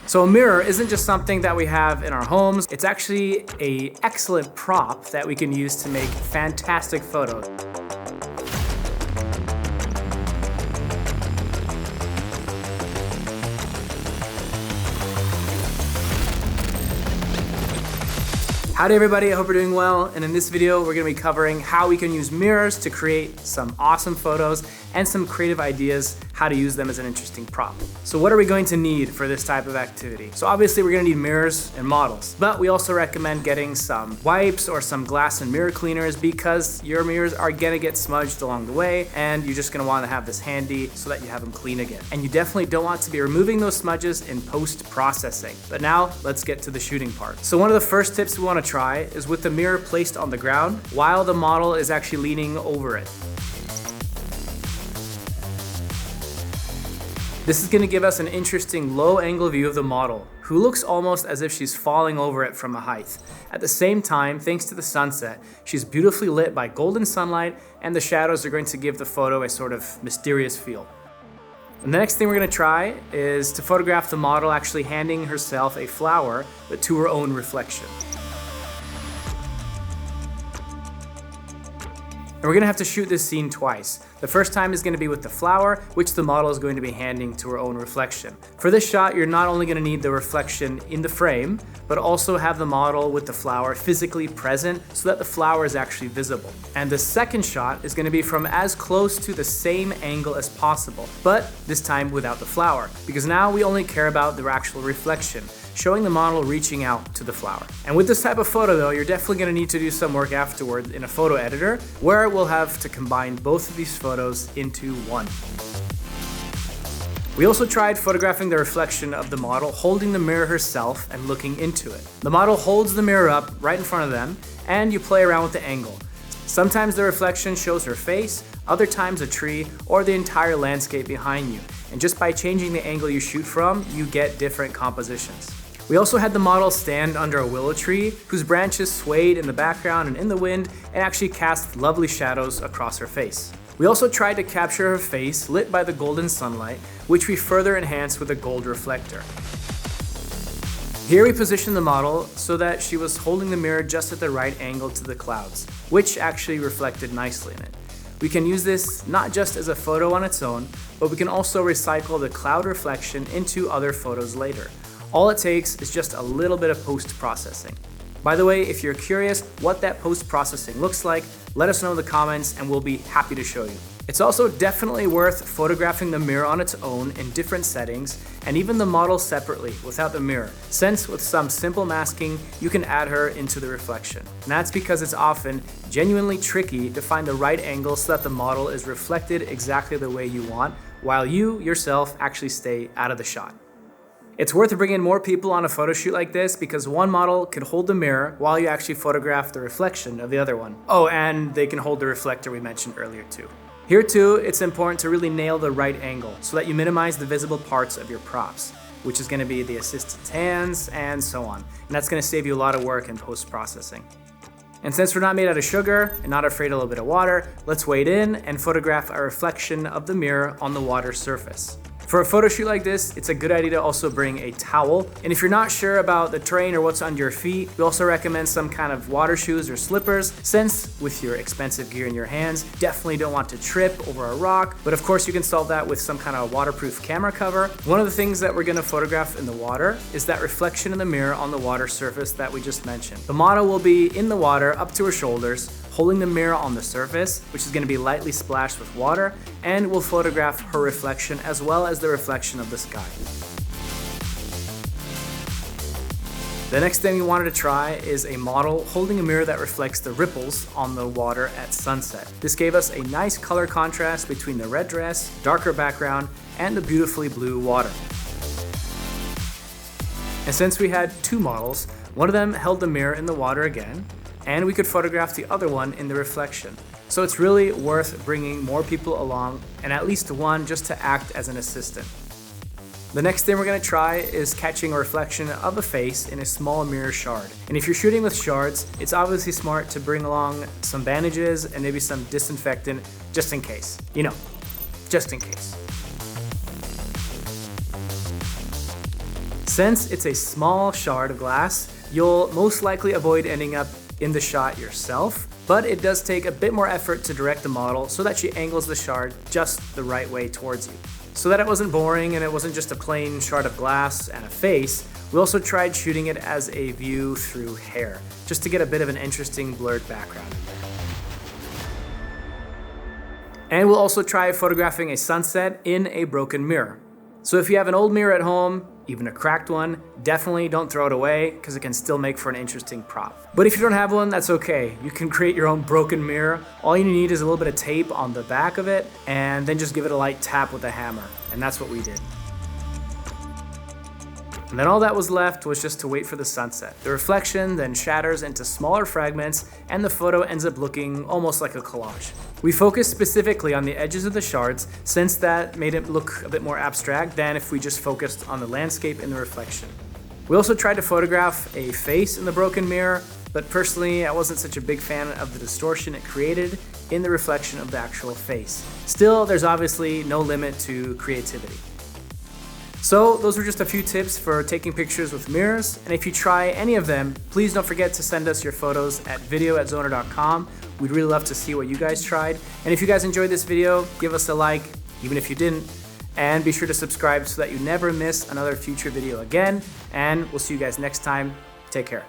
So a mirror isn't just something that we have in our homes, it's actually an excellent prop that we can use to make fantastic photos. Howdy everybody, I hope you're doing well, and in this video we're going to be covering how we can use mirrors to create some awesome photos and some creative ideas how to use them as an interesting prop. So what are we going to need for this type of activity? So obviously we're going to need mirrors and models, but we also recommend getting some wipes or some glass and mirror cleaners because your mirrors are going to get smudged along the way and you're just going to want to have this handy so that you have them clean again. And you definitely don't want to be removing those smudges in post-processing. But now let's get to the shooting part. So one of the first tips we want to try is with the mirror placed on the ground while the model is actually leaning over it. This is going to give us an interesting low angle view of the model, who looks almost as if she's falling over it from a height. At the same time, thanks to the sunset, she's beautifully lit by golden sunlight and the shadows are going to give the photo a sort of mysterious feel. And the next thing we're going to try is to photograph the model actually handing herself a flower, but to her own reflection. And we're gonna have to shoot this scene twice. The first time is gonna be with the flower, which the model is going to be handing to her own reflection. For this shot, you're not only gonna need the reflection in the frame, but also have the model with the flower physically present so that the flower is actually visible. And the second shot is gonna be from as close to the same angle as possible, but this time without the flower, because now we only care about the actual reflection, showing the model reaching out to the flower. And with this type of photo though, you're definitely gonna need to do some work afterward in a photo editor, where we'll have to combine both of these photos into one. We also tried photographing the reflection of the model holding the mirror herself and looking into it. The model holds the mirror up right in front of them, and you play around with the angle. Sometimes the reflection shows her face, other times a tree, or the entire landscape behind you. And just by changing the angle you shoot from, you get different compositions. We also had the model stand under a willow tree whose branches swayed in the background and in the wind and actually cast lovely shadows across her face. We also tried to capture her face lit by the golden sunlight, which we further enhanced with a gold reflector. Here we positioned the model so that she was holding the mirror just at the right angle to the clouds, which actually reflected nicely in it. We can use this not just as a photo on its own, but we can also recycle the cloud reflection into other photos later. All it takes is just a little bit of post-processing. By the way, if you're curious what that post-processing looks like, let us know in the comments and we'll be happy to show you. It's also definitely worth photographing the mirror on its own in different settings and even the model separately without the mirror, since with some simple masking, you can add her into the reflection. And that's because it's often genuinely tricky to find the right angle so that the model is reflected exactly the way you want, while you yourself actually stay out of the shot. It's worth bringing more people on a photo shoot like this because one model can hold the mirror while you actually photograph the reflection of the other one. Oh, and they can hold the reflector we mentioned earlier too. Here too, it's important to really nail the right angle so that you minimize the visible parts of your props, which is going to be the assistant's hands and so on. And that's going to save you a lot of work in post-processing. And since we're not made out of sugar and not afraid of a little bit of water, let's wade in and photograph a reflection of the mirror on the water surface. For a photo shoot like this, it's a good idea to also bring a towel. And if you're not sure about the terrain or what's under your feet, we also recommend some kind of water shoes or slippers, since with your expensive gear in your hands, definitely don't want to trip over a rock. But of course you can solve that with some kind of waterproof camera cover. One of the things that we're gonna photograph in the water is that reflection in the mirror on the water surface that we just mentioned. The model will be in the water up to her shoulders, holding the mirror on the surface, which is going to be lightly splashed with water, and we'll photograph her reflection as well as the reflection of the sky. The next thing we wanted to try is a model holding a mirror that reflects the ripples on the water at sunset. This gave us a nice color contrast between the red dress, darker background, and the beautifully blue water. And since we had two models, one of them held the mirror in the water again, and we could photograph the other one in the reflection. So it's really worth bringing more people along, and at least one just to act as an assistant. The next thing we're going to try is catching a reflection of a face in a small mirror shard. And if you're shooting with shards, it's obviously smart to bring along some bandages and maybe some disinfectant just in case. You know, just in case. Since it's a small shard of glass, you'll most likely avoid ending up in the shot yourself, but it does take a bit more effort to direct the model so that she angles the shard just the right way towards you. So that it wasn't boring and it wasn't just a plain shard of glass and a face, we also tried shooting it as a view through hair, just to get a bit of an interesting blurred background in there. And we'll also try photographing a sunset in a broken mirror. So if you have an old mirror at home, even a cracked one, definitely don't throw it away because it can still make for an interesting prop. But if you don't have one, that's okay. You can create your own broken mirror. All you need is a little bit of tape on the back of it and then just give it a light tap with a hammer. And that's what we did. And then all that was left was just to wait for the sunset. The reflection then shatters into smaller fragments and the photo ends up looking almost like a collage. We focused specifically on the edges of the shards since that made it look a bit more abstract than if we just focused on the landscape and the reflection. We also tried to photograph a face in the broken mirror, but personally I wasn't such a big fan of the distortion it created in the reflection of the actual face. Still, there's obviously no limit to creativity. So those were just a few tips for taking pictures with mirrors, and if you try any of them, please don't forget to send us your photos at video@zoner.com. We'd really love to see what you guys tried. And if you guys enjoyed this video, give us a like, even if you didn't, and be sure to subscribe so that you never miss another future video again, and we'll see you guys next time. Take care.